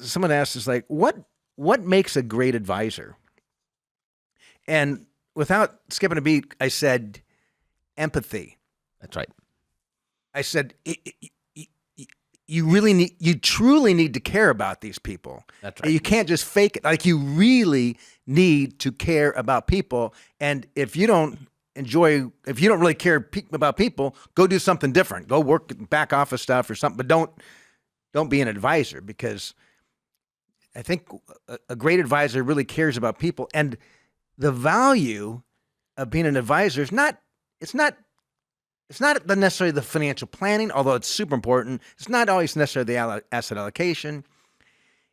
someone asked us, like, what makes a great advisor? And without skipping a beat, I said, empathy. That's right. I said, you truly need to care about these people. That's right. You can't just fake it. Like, you really need to care about people. And if you don't really care about people, go do something different. Go work back office stuff or something, but don't be an advisor, because I think a great advisor really cares about people. And the value of being an advisor is not necessarily the financial planning, although it's super important. It's not always necessarily the asset allocation.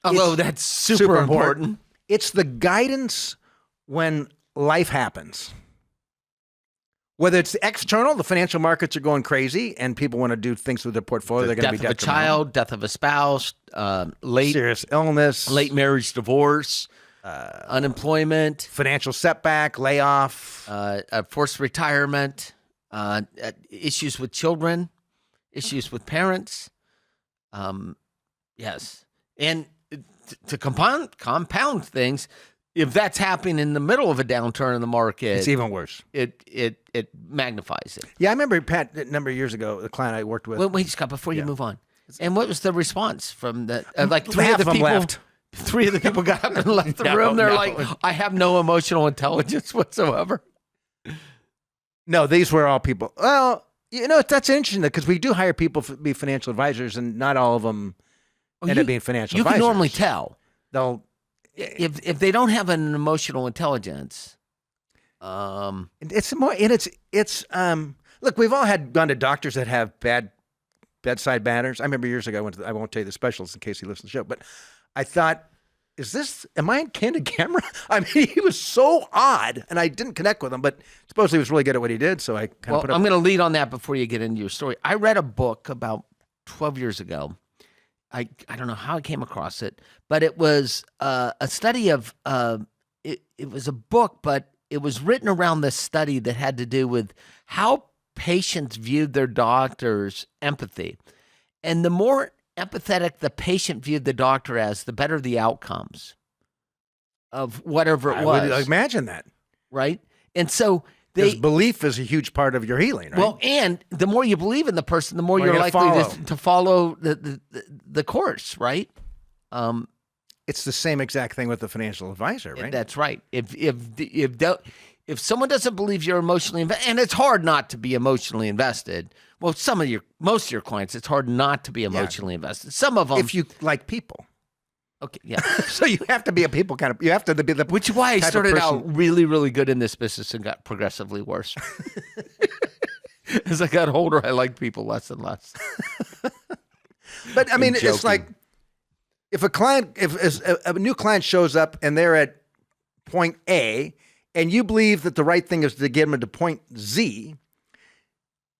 Although that's super important. It's the guidance when life happens. Whether it's external, the financial markets are going crazy and people want to do things with their portfolio. They're going to be death of a child, death of a spouse, late serious illness, late marriage, divorce, unemployment, financial setback, layoff, forced retirement, issues with children, issues with parents. Yes. And to compound things, if that's happening in the middle of a downturn in the market, it's even worse. It magnifies it. Yeah, I remember, Pat, a number of years ago, the client I worked with. Wait, Scott, before you move on. And what was the response from that? Like half of them left. 3 of the people got up and left the room. They're like, I have no emotional intelligence whatsoever. No, these were all people. Well, that's interesting, because we do hire people to be financial advisors, and not all of them end up being financial advisors. You can normally tell. They'll, if they don't have an emotional intelligence, it's more, and it's look, we've all gone to doctors that have bad bedside manners. I remember years ago, I won't tell you the specialist in case he listens to the show, but I thought, am I in candid camera? I mean, he was so odd, and I didn't connect with him, but supposedly he was really good at what he did, so I kind of put up. I'm going to lead on that before you get into your story. I read a book about 12 years ago. I don't know how I came across it, but it was a study of, it was a book, but it was written around this study that had to do with how patients viewed their doctor's empathy. And the more empathetic the patient viewed the doctor as, the better the outcomes of whatever it was. I would imagine that. Right? And so because belief is a huge part of your healing, right? Well, and the more you believe in the person, the more you're likely to follow the course, right? It's the same exact thing with the financial advisor, right? That's right. If someone doesn't believe you're emotionally invested, and it's hard not to be emotionally invested. Well, most of your clients, it's hard not to be emotionally invested. Some of them, if you like people. Okay, yeah. So you have to be a people kind of. You have to be the. Which is why I started out really, really good in this business and got progressively worse. As I got older, I liked people less and less. But I mean, it's like if a new client shows up and they're at point A, and you believe that the right thing is to get them to point Z.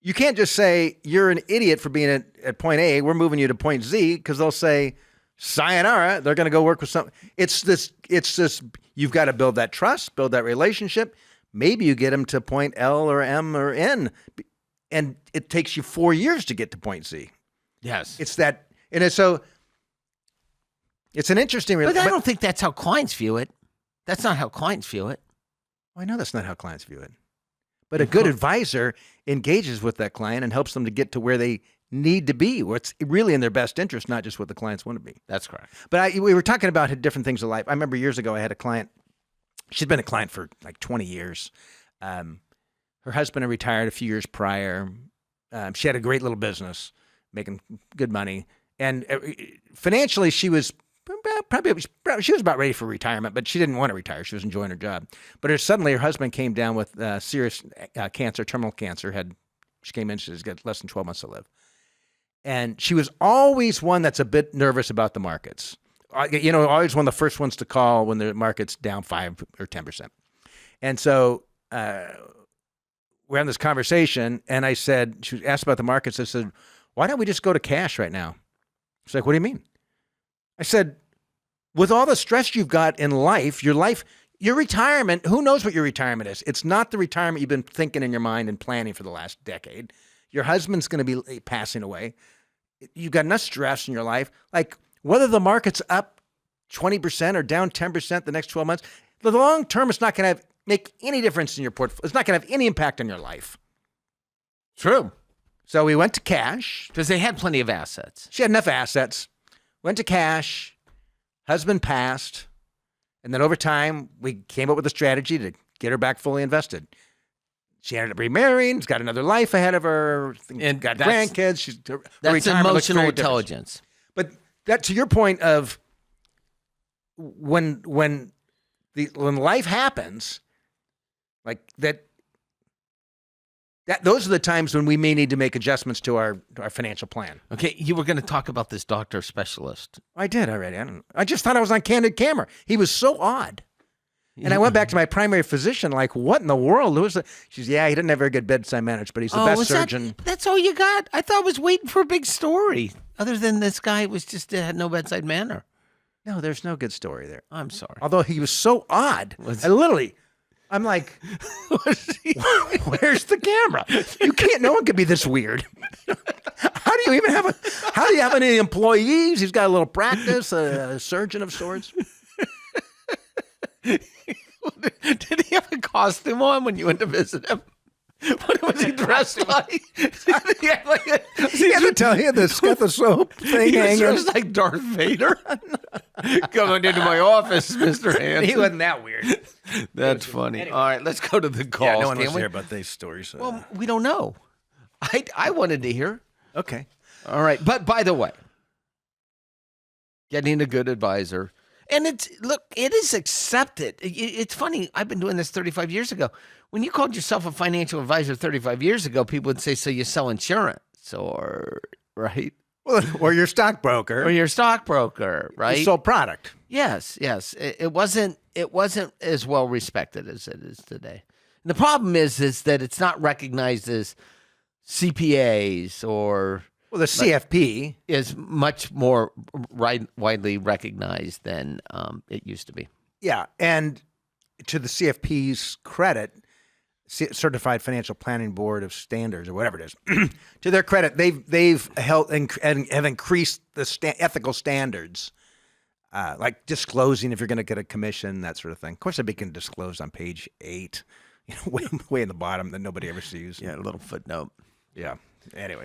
You can't just say you're an idiot for being at point A. We're moving you to point Z, because they'll say, sayonara, they're going to go work with something. It's this, you've got to build that trust, build that relationship. Maybe you get them to point L or M or N, and it takes you 4 years to get to point Z. Yes. It's that, and it's so, it's an interesting relationship. But I don't think that's how clients view it. That's not how clients view it. Well, I know that's not how clients view it. But a good advisor engages with that client and helps them to get to where they need to be, where it's really in their best interest, not just what the clients want to be. That's correct. But we were talking about different things in life. I remember years ago I had a client. She'd been a client for like 20 years. Her husband had retired a few years prior. She had a great little business, making good money. And financially, she was about ready for retirement, but she didn't want to retire. She was enjoying her job. But suddenly her husband came down with serious cancer, terminal cancer. She came in, she's got less than 12 months to live. And she was always one that's a bit nervous about the markets. Always one of the first ones to call when the market's down 5 or 10%. And so we're having this conversation, and I said, she asked about the markets. I said, why don't we just go to cash right now? She's like, what do you mean? I said, with all the stress you've got in life, your retirement, who knows what your retirement is? It's not the retirement you've been thinking in your mind and planning for the last decade. Your husband's going to be passing away. You've got enough stress in your life. Like, whether the market's up 20% or down 10% the next 12 months. The long term, it's not going to make any difference in your portfolio. It's not going to have any impact on your life. True. So we went to cash. Because they had plenty of assets. She had enough assets. Went to cash. Husband passed. And then over time, we came up with a strategy to get her back fully invested. She ended up remarrying. She's got another life ahead of her. And got grandkids. She's that's emotional intelligence. But that, to your point of when life happens, like that, those are the times when we may need to make adjustments to our financial plan. Okay, you were going to talk about this doctor specialist. I did already. I just thought I was on candid camera. He was so odd. And I went back to my primary physician, like, what in the world? She's, he didn't have very good bedside manners, but he's the best surgeon. That's all you got? I thought I was waiting for a big story. Other than this guy was just had no bedside manner. No, there's no good story there. I'm sorry. Although he was so odd. I'm like, where's the camera? No one could be this weird. How do you have any employees? He's got a little practice, a surgeon of sorts. Did he have a costume on when you went to visit him? What was he dressed like? He had the stethoscope thing he was hanging. dressed like Darth Vader. Coming into my office, Mr. Hanson. He wasn't that weird. That's funny. Anyway. All right, let's go to the calls. Yeah, no one wants to hear about these stories. Well, we don't know. I wanted to hear. Okay. All right, but by the way, getting a good advisor. And it is accepted. It's funny. I've been doing this 35 years ago. When you called yourself a financial advisor 35 years ago, people would say, so you sell insurance right? Well, or your stockbroker. Or your stockbroker, right? You sold product. Yes. It wasn't as well respected as it is today. And the problem is that it's not recognized as CPAs or... Well, the CFP is much more widely recognized than it used to be. Yeah, and to the CFP's credit, Certified Financial Planning Board of Standards or whatever it is, to their credit, they've held and have increased the ethical standards, like disclosing if you're going to get a commission, that sort of thing. Of course, they can disclose on page 8, way in the bottom that nobody ever sees. Yeah, a little footnote. Yeah. Anyway.